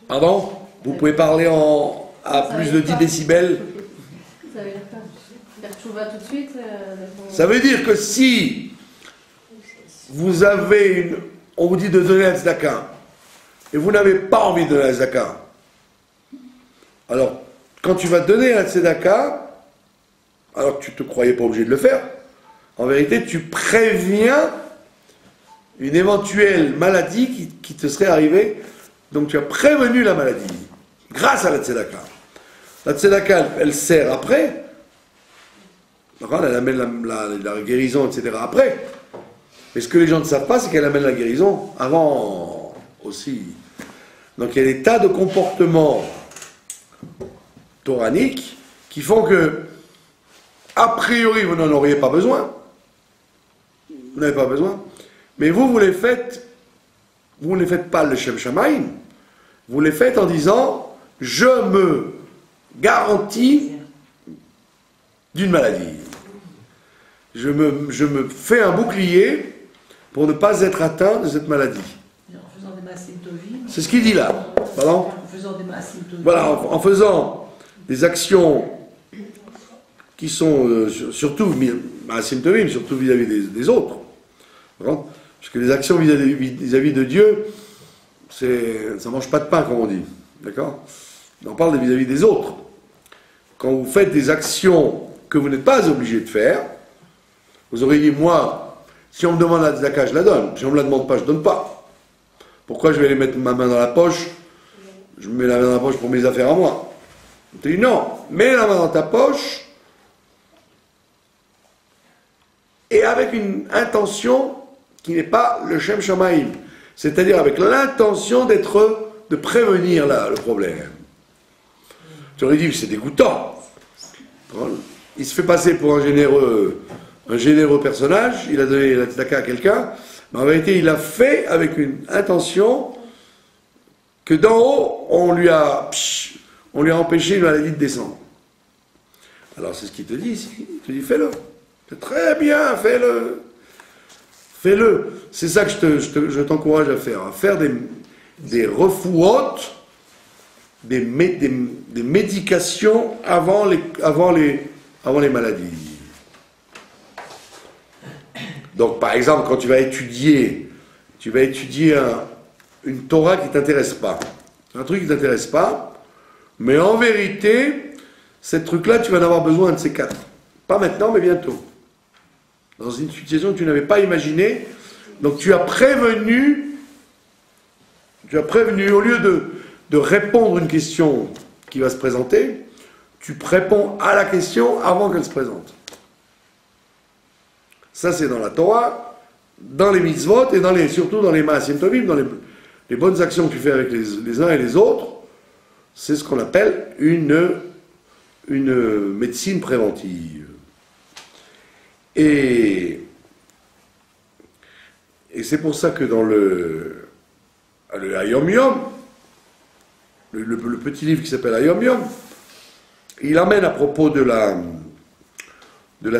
Pardon ? Vous pouvez parler à plus de 10 décibels. Ça veut dire quoi ? Faire tchouva tout de suite Ça veut dire que si vous avez on vous dit de donner un tzedaka, et vous n'avez pas envie de donner un tzedaka, alors, quand tu vas donner un tzedaka, alors que tu ne te croyais pas obligé de le faire, en vérité, tu préviens une éventuelle maladie qui te serait arrivée, donc tu as prévenu la maladie, grâce à la tzedaka. La tzedaka, elle sert après, elle amène la guérison, etc. après, mais ce que les gens ne savent pas, c'est qu'elle amène la guérison avant aussi. Donc il y a des tas de comportements toraniques qui font que, a priori, vous n'en auriez pas besoin. Vous n'avez pas besoin. Mais vous les faites, vous ne les faites pas le Shem Shamaim. Vous les faites en disant, je me garantis d'une maladie. je me fais un bouclier pour ne pas être atteint de cette maladie. En faisant des masses. C'est ce qu'il dit là. Pardon ? En faisant des masses. Voilà, en faisant des actions qui sont surtout asymptomiques, surtout vis-à-vis des autres. Parce que les actions vis-à-vis de Dieu, ça ne mange pas de pain, comme on dit. D'accord ? On parle vis-à-vis des autres. Quand vous faites des actions que vous n'êtes pas obligé de faire, vous aurez dit, moi, si on me demande la tzedaka, je la donne. Si on ne me la demande pas, je ne donne pas. Pourquoi je vais aller mettre ma main dans la poche? Je mets la main dans la poche pour mes affaires à moi. On te dit, non, mets la main dans ta poche et avec une intention qui n'est pas le Shem Shamaim. C'est-à-dire avec l'intention de prévenir le problème. Tu aurais dit que c'est dégoûtant. Il se fait passer pour un généreux personnage, il a donné la tzedaka à quelqu'un, mais en vérité il l'a fait avec une intention que d'en haut on lui a empêché une maladie de descendre. Alors c'est ce qu'il te dit ici, il te dit fais-le. C'est très bien, fais-le. Fais-le. C'est ça que je t'encourage à faire des refouotes, des médications avant les maladies. Donc, par exemple, quand tu vas étudier une Torah qui ne t'intéresse pas, un truc qui ne t'intéresse pas, mais en vérité, ce truc-là, tu vas en avoir besoin de ces 4. Pas maintenant, mais bientôt. Dans une situation que tu n'avais pas imaginée. Donc, tu as prévenu, au lieu de répondre à une question qui va se présenter, tu réponds à la question avant qu'elle se présente. Ça, c'est dans la Torah, dans les mitzvot et surtout dans les ma'asim tovim, dans les bonnes actions que tu fais avec les uns et les autres. C'est ce qu'on appelle une médecine préventive. Et c'est pour ça que dans le Hayom Yom, le petit livre qui s'appelle Hayom Yom, il amène à propos de la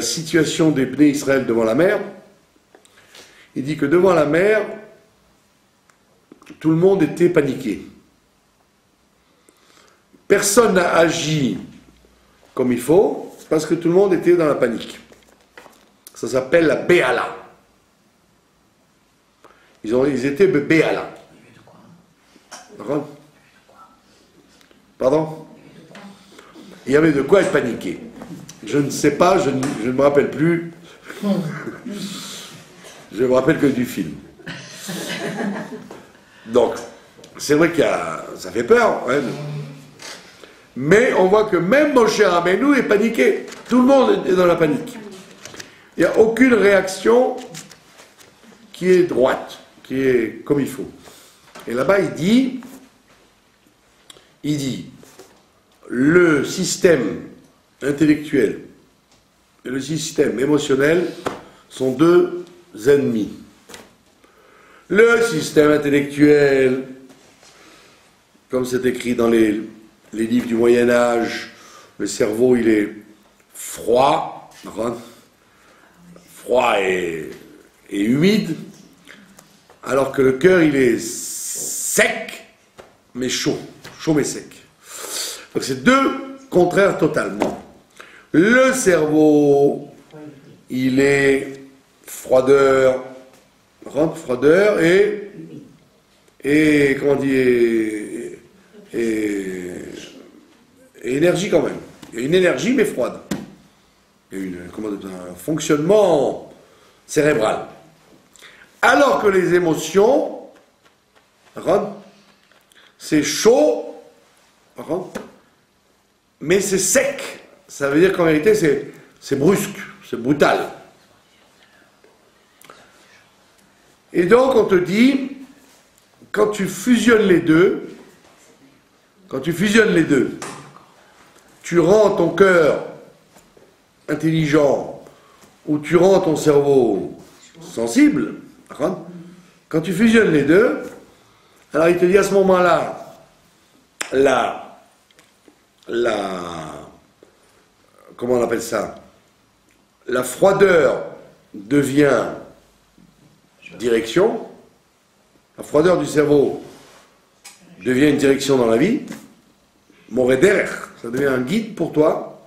situation des Bnei Israël devant la mer. Il dit que devant la mer, tout le monde était paniqué. Personne n'a agi comme il faut, parce que tout le monde était dans la panique. Ça s'appelle la Béala. Ils étaient Béala. Pardon ? Il y avait de quoi être paniqué. Je ne sais pas, je ne me rappelle plus. Je me rappelle que du film. Donc, c'est vrai ça fait peur. Hein. Mais on voit que même Moshe Rabbeinu est paniqué. Tout le monde est dans la panique. Il n'y a aucune réaction qui est droite, qui est comme il faut. Et là-bas, il dit, le système intellectuel et le système émotionnel sont deux ennemis. Le système intellectuel, comme c'est écrit dans les livres du Moyen-Âge, le cerveau il est froid et humide, alors que le cœur il est sec mais chaud mais sec. Donc c'est deux contraires totalement. Le cerveau, il est froideur et comment on dit, et énergie quand même. Il y a une énergie mais froide. Il y a un fonctionnement cérébral. Alors que les émotions, c'est chaud, mais c'est sec. Ça veut dire qu'en vérité, c'est brusque, c'est brutal. Et donc, on te dit, quand tu fusionnes les deux, tu rends ton cœur intelligent ou tu rends ton cerveau sensible. Quand tu fusionnes les deux, alors il te dit à ce moment-là, comment on appelle ça? la froideur devient direction, la froideur du cerveau devient une direction dans la vie, Moreder, ça devient un guide pour toi,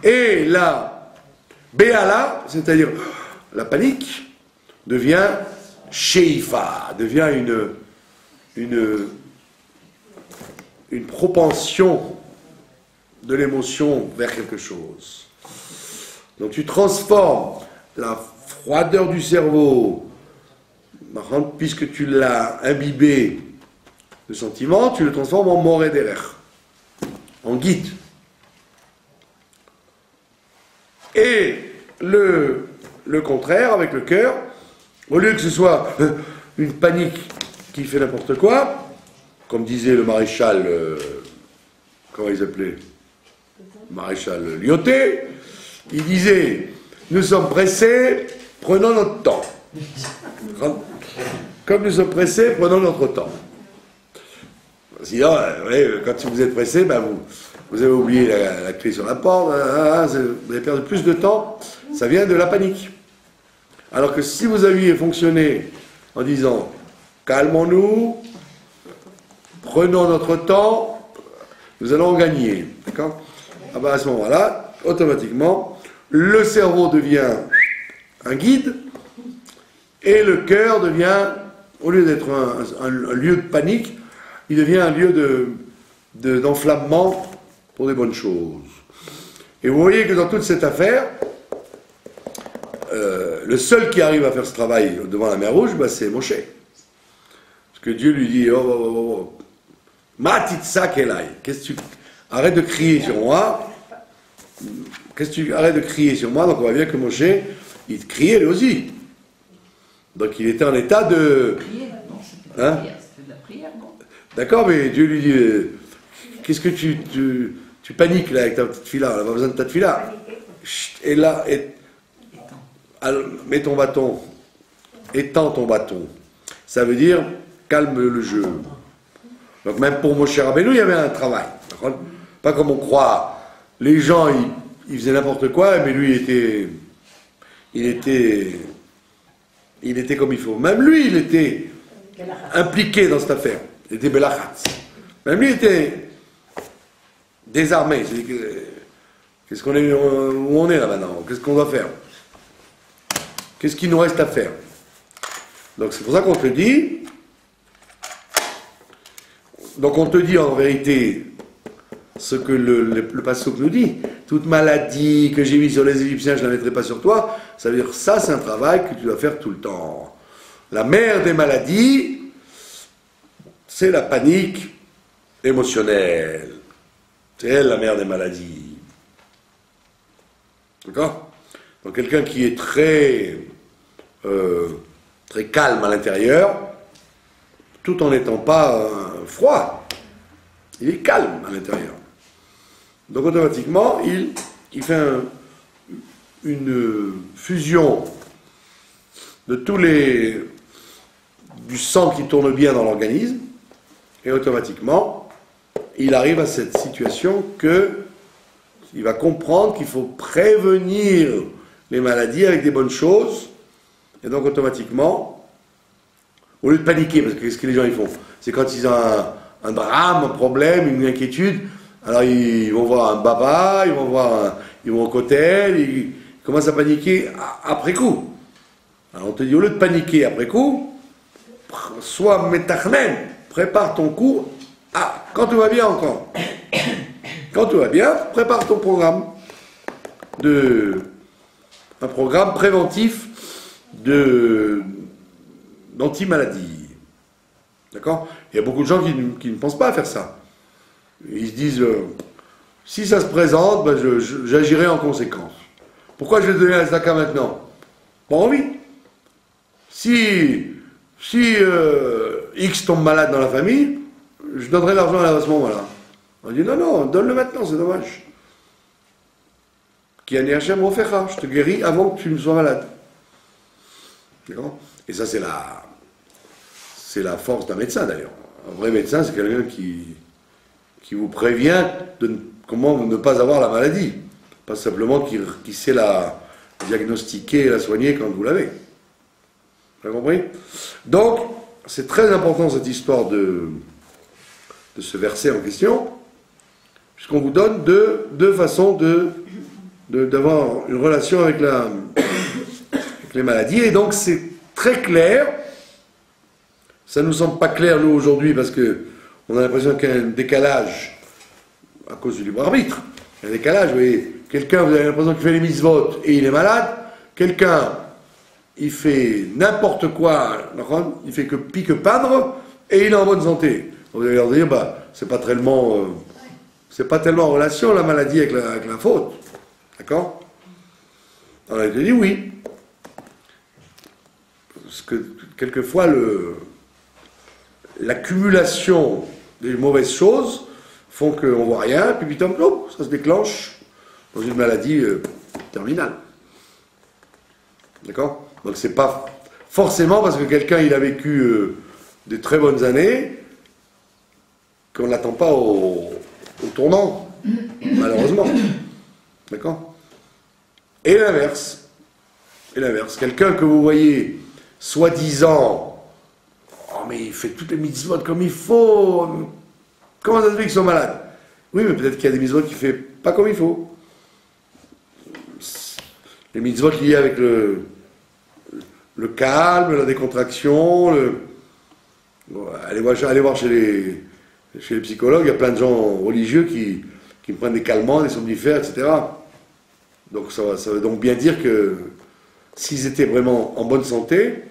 et la Béala, c'est-à-dire la panique, devient Sheifa, devient une propension de l'émotion vers quelque chose. Donc tu transformes la froideur du cerveau, puisque tu l'as imbibé de sentiments, tu le transformes en Moreder, en guide. Et le contraire, avec le cœur, au lieu que ce soit une panique qui fait n'importe quoi, comme disait le maréchal, comment il s'appelait, maréchal Lyoté, il disait, nous sommes pressés, prenons notre temps. Comme nous sommes pressés, prenons notre temps. Sinon, quand vous êtes pressé, ben vous avez oublié la clé sur la porte, vous avez perdu plus de temps, ça vient de la panique. Alors que si vous aviez fonctionné en disant, calmons-nous, prenons notre temps, nous allons gagner. D'accord ? Ah ben à ce moment-là, automatiquement, le cerveau devient un guide et le cœur devient, au lieu d'être un lieu de panique, il devient un lieu d'enflammement pour des bonnes choses. Et vous voyez que dans toute cette affaire, le seul qui arrive à faire ce travail devant la mer Rouge, c'est Moshe. Parce que Dieu lui dit, Matitsa Kelai, arrête de crier sur moi. Arrête de crier sur moi. Donc on voit bien que Moshe, il criait lui aussi. Donc il était en état de... Prière, non, c'était de la prière, c'était de la prière, non. D'accord, mais Dieu lui dit, qu'est-ce que tu paniques là avec ta petite fille là, on n'a pas besoin de ta fille là. Et là, mets ton bâton, étends ton bâton. Ça veut dire, calme le jeu. Donc même pour Moshe Rabbeinu, il y avait un travail. Pas comme on croit. Les gens, ils faisaient n'importe quoi, mais lui, il était comme il faut. Même lui, il était impliqué dans cette affaire. Il était belachatz. Même lui, il était désarmé. Qu'est-ce qu'on est, où on est là maintenant? Qu'est-ce qu'on doit faire? Qu'est-ce qu'il nous reste à faire? Donc c'est pour ça qu'on te dit. Donc on te dit en vérité ce que le passouk nous dit. Toute maladie que j'ai mise sur les Égyptiens, je ne la mettrai pas sur toi. Ça veut dire ça, c'est un travail que tu dois faire tout le temps. La mère des maladies, c'est la panique émotionnelle. C'est elle la mère des maladies. D'accord? Donc quelqu'un qui est très calme à l'intérieur, tout en n'étant pas froid. Il est calme à l'intérieur. Donc automatiquement, il fait une fusion de du sang qui tourne bien dans l'organisme, et automatiquement, il arrive à cette situation il va comprendre qu'il faut prévenir les maladies avec des bonnes choses, et donc automatiquement, au lieu de paniquer, parce que qu'est-ce que les gens ils font? C'est quand ils ont un drame, un problème, une inquiétude, alors ils vont voir un baba, ils vont au cotel, ils commencent à paniquer après coup. Alors on te dit, au lieu de paniquer après coup, sois métachmen, prépare ton coup, quand tout va bien encore. Quand tout va bien, prépare ton programme un programme préventif d'anti-maladie. D'accord? Il y a beaucoup de gens qui ne pensent pas à faire ça. Ils se disent, si ça se présente, j'agirai en conséquence. Pourquoi je vais donner la zaka maintenant? Pas envie. Si X tombe malade dans la famille, je donnerai l'argent à ce moment-là. On dit, non, donne-le maintenant, c'est dommage. Qui a Hashem offerra, je te guéris avant que tu ne sois malade. D'accord? Et ça, c'est la force d'un médecin, d'ailleurs. Un vrai médecin, c'est quelqu'un qui vous prévient de comment ne pas avoir la maladie. Pas simplement qui sait la diagnostiquer et la soigner quand vous l'avez. Vous avez compris? Donc, c'est très important cette histoire de ce verset en question, puisqu'on vous donne deux façons d'avoir une relation avec les maladies, et donc c'est très clair. Ça ne nous semble pas clair, nous, aujourd'hui, parce qu'on a l'impression qu'il y a un décalage à cause du libre arbitre. Il y a un décalage, vous voyez. Quelqu'un, vous avez l'impression qu'il fait les mitzvot et il est malade. Quelqu'un, il fait n'importe quoi, il fait que pique-padre et il est en bonne santé. Vous allez leur dire, c'est pas tellement en relation la maladie avec la faute. D'accord? On a dit oui. Parce que quelquefois, l'accumulation des mauvaises choses font qu'on ne voit rien, puis putain, ça se déclenche dans une maladie terminale. D'accord? Donc c'est pas forcément parce que quelqu'un il a vécu des très bonnes années qu'on n'attend pas au tournant, malheureusement. D'accord? Et l'inverse. Quelqu'un que vous voyez soi-disant, oh mais il fait toutes les mitzvot comme il faut, comment ça se fait qu'ils sont malades? Oui, mais peut-être qu'il y a des mitzvot qu'il ne fait pas comme il faut. Les mitzvot liés avec le calme, la décontraction, allez voir chez les psychologues, il y a plein de gens religieux qui prennent des calmants, des somnifères, etc. Donc ça veut donc bien dire que s'ils étaient vraiment en bonne santé,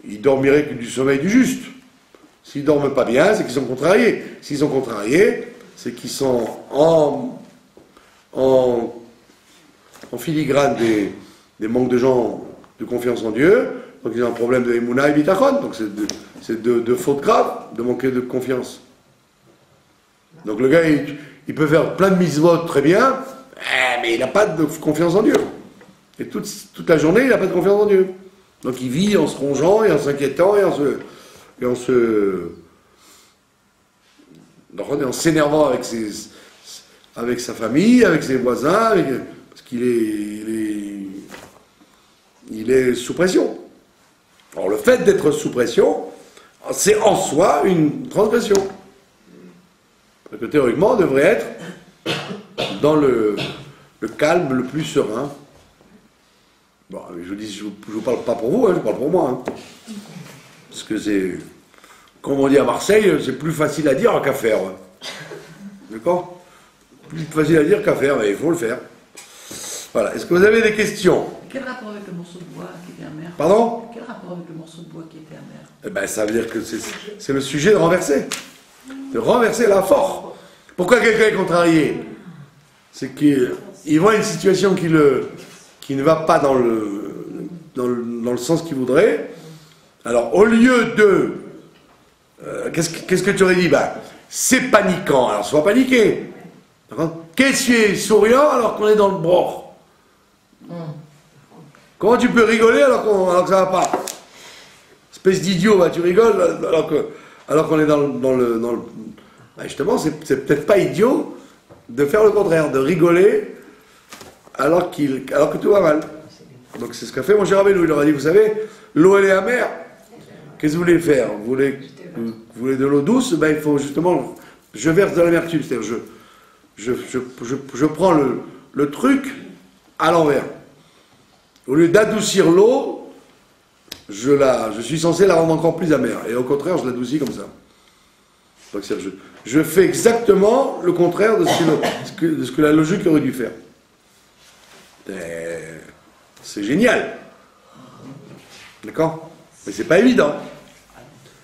ils dormiraient que du sommeil du juste. S'ils ne dorment pas bien, c'est qu'ils sont contrariés. S'ils sont contrariés, c'est qu'ils sont en filigrane des manques de gens de confiance en Dieu, donc ils ont un problème de Emouna et Bitachon, donc c'est de fautes graves, de manquer de confiance. Donc le gars, il peut faire plein de mitzvot très bien, mais il n'a pas de confiance en Dieu. Et toute la journée, il n'a pas de confiance en Dieu. Donc il vit en se rongeant et en s'inquiétant et en s'énervant avec sa famille, avec ses voisins, parce qu'il est sous pression. Alors le fait d'être sous pression, c'est en soi une transgression. Donc, théoriquement, on devrait être dans le calme le plus serein. Bon, je vous parle pas pour vous, je parle pour moi. Parce que c'est, comme on dit à Marseille, c'est plus facile à dire qu'à faire. D'accord? Plus facile à dire qu'à faire, mais il faut le faire. Voilà. Est-ce que vous avez des questions? Quel rapport avec le morceau de bois qui était amer? Pardon? Quel rapport avec le morceau de bois qui était amer? Eh ben, ça veut dire que c'est le sujet de renverser. De renverser là fort. Pourquoi quelqu'un est contrarié? C'est qu'il voit une situation qui ne va pas dans le sens qu'il voudrait. Alors, au lieu de... qu'est-ce que tu aurais dit? C'est paniquant. Alors, sois paniqué. Qu'est-ce qui est souriant alors qu'on est dans le broc? Comment tu peux rigoler alors que ça va pas? Espèce d'idiot, tu rigoles alors qu'on est dans le... justement, c'est peut-être pas idiot de faire le contraire, de rigoler alors que tout va mal. Donc c'est ce qu'a fait mon cher Rabbeinu. Il leur a dit, vous savez, l'eau elle est amère. Qu'est-ce que vous voulez faire? Vous voulez de l'eau douce? Il faut justement, je verse de l'amertume, c'est-à-dire je prends le truc à l'envers. Au lieu d'adoucir l'eau, je suis censé la rendre encore plus amère. Et au contraire, je l'adoucis comme ça. Donc je fais exactement le contraire de ce que la logique aurait dû faire. C'est génial. D'accord? Mais c'est pas évident.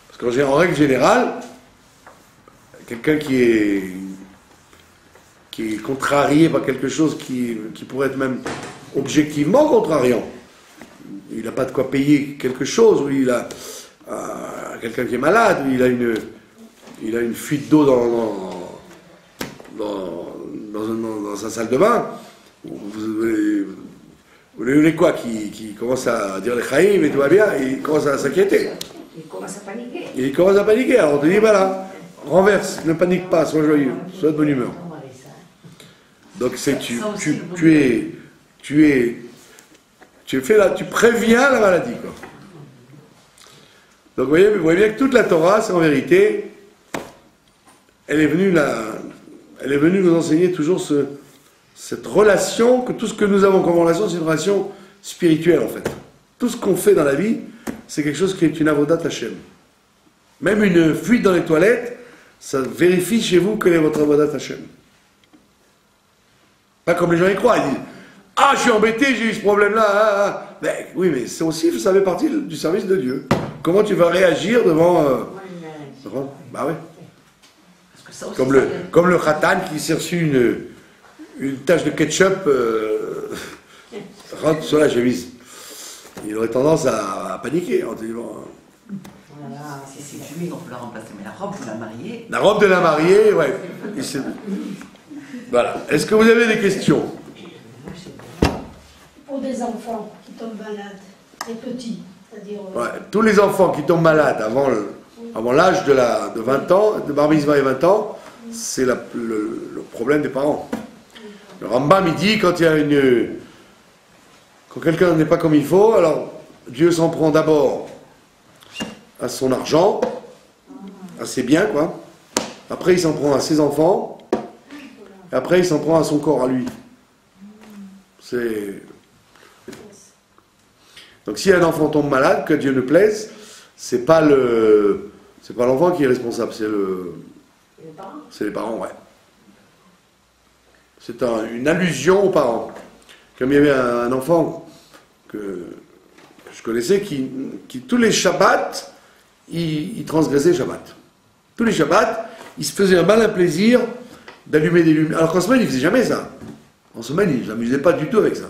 Parce qu'en règle générale, quelqu'un qui est contrarié par quelque chose qui pourrait être même objectivement contrariant, il n'a pas de quoi payer quelque chose, ou il a quelqu'un qui est malade, ou il a une fuite d'eau dans sa salle de bain, vous voulez quoi, qui commence à dire les chaïm et tout va bien, et il commence à s'inquiéter. Il commence à paniquer. Alors on te dit, voilà, renverse, ne panique pas, sois joyeux, sois de bonne humeur. Donc tu préviens la maladie, quoi. Donc vous voyez bien que toute la Torah, c'est en vérité, elle est venue nous enseigner toujours cette relation, que tout ce que nous avons comme relation, c'est une relation spirituelle en fait. Tout ce qu'on fait dans la vie, c'est quelque chose qui est une avodat Hashem. Même une fuite dans les toilettes, ça vérifie chez vous quelle est votre avodat Hashem. Pas comme les gens y croient, ils disent « Ah, je suis embêté, j'ai eu ce problème-là. » Ben, oui, mais c'est aussi, ça fait partie du service de Dieu. Comment tu vas réagir devant... bah oui. Comme le khatan qui s'est reçu une tache de ketchup rentre sur la chemise. Il aurait tendance à paniquer en disant... Si c'est chemise, on peut la remplacer, mais la robe de la mariée... La robe de la mariée, ouais. Voilà. Est-ce que vous avez des questions? Pour des enfants qui tombent malades, des petits, c'est-à-dire... Ouais, tous les enfants qui tombent malades avant l'âge de 20 ans, de bar mitzvah et 20 ans, c'est le problème des parents. Le Rambam, il dit, quand quelqu'un n'est pas comme il faut, alors Dieu s'en prend d'abord à son argent, à ses biens, quoi. Après, il s'en prend à ses enfants, et après, il s'en prend à son corps, à lui. Donc, si un enfant tombe malade, que Dieu ne plaise, c'est pas l'enfant qui est responsable, c'est les parents, ouais. C'est une allusion aux parents. Comme il y avait un enfant que je connaissais qui tous les Shabbats, il transgressait le Shabbat. Tous les Shabbats, il se faisait un malin plaisir d'allumer des lumières. Alors qu'en semaine, il ne faisait jamais ça. En semaine, il ne s'amusait pas du tout avec ça.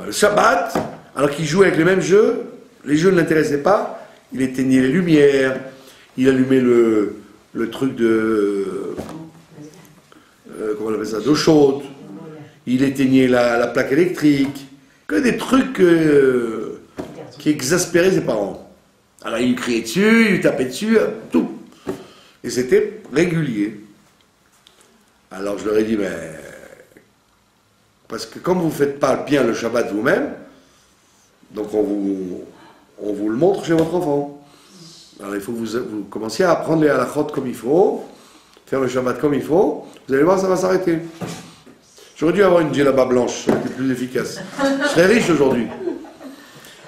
Le Shabbat, alors qu'il jouait avec les mêmes jeux, les jeux ne l'intéressaient pas, il éteignait les lumières, il allumait le truc comment on appelle ça, d'eau chaude, il éteignait la plaque électrique, que des trucs qui exaspéraient ses parents. Alors il lui criait dessus, il lui tapait dessus, tout. Et c'était régulier. Alors je leur ai dit, mais... Parce que comme vous ne faites pas bien le Shabbat vous-même, donc on vous le montre chez votre enfant. Alors il faut que vous commenciez à apprendre les halachot comme il faut, faire le Shabbat comme il faut, vous allez voir, ça va s'arrêter. J'aurais dû avoir une djellaba blanche, ça aurait été plus efficace. Je serais riche aujourd'hui.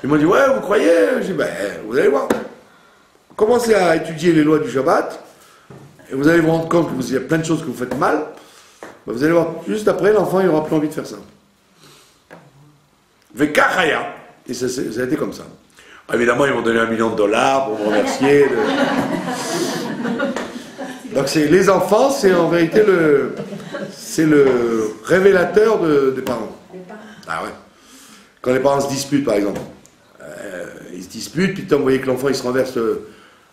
Ils m'ont dit, ouais, vous croyez? J'ai dit, ben, vous allez voir. Commencez à étudier les lois du Shabbat, et vous allez vous rendre compte qu'il y a plein de choses que vous faites mal. Ben, vous allez voir, juste après, l'enfant, il n'aura plus envie de faire ça. Vekachaya. Et ça a été comme ça. Évidemment, ils m'ont donné $1 million pour me remercier. Donc, les enfants, c'est en vérité le révélateur des parents. Ah ouais. Quand les parents se disputent, par exemple, ils se disputent, puis vous voyez que l'enfant il se renverse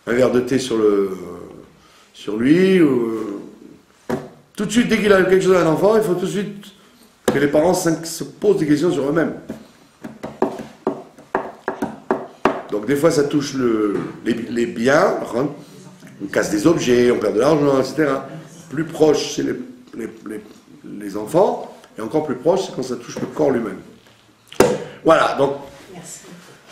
un verre de thé sur lui, tout de suite, dès qu'il a quelque chose à un enfant, il faut tout de suite que les parents se posent des questions sur eux-mêmes. Donc des fois ça touche les biens, on casse des objets, on perd de l'argent, etc. Plus proche, c'est les enfants, et encore plus proche, c'est quand ça touche le corps lui-même. Voilà, donc,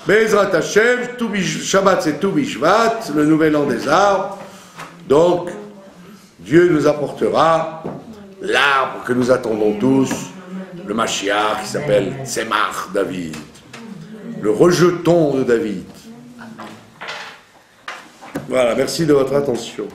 Be'ezrat Hashem, Shabbat c'est Tu Bishvat, le nouvel an des arbres. Donc, Dieu nous apportera l'arbre que nous attendons tous, le Mashiach qui s'appelle Tzemach David, le rejeton de David. Voilà, merci de votre attention.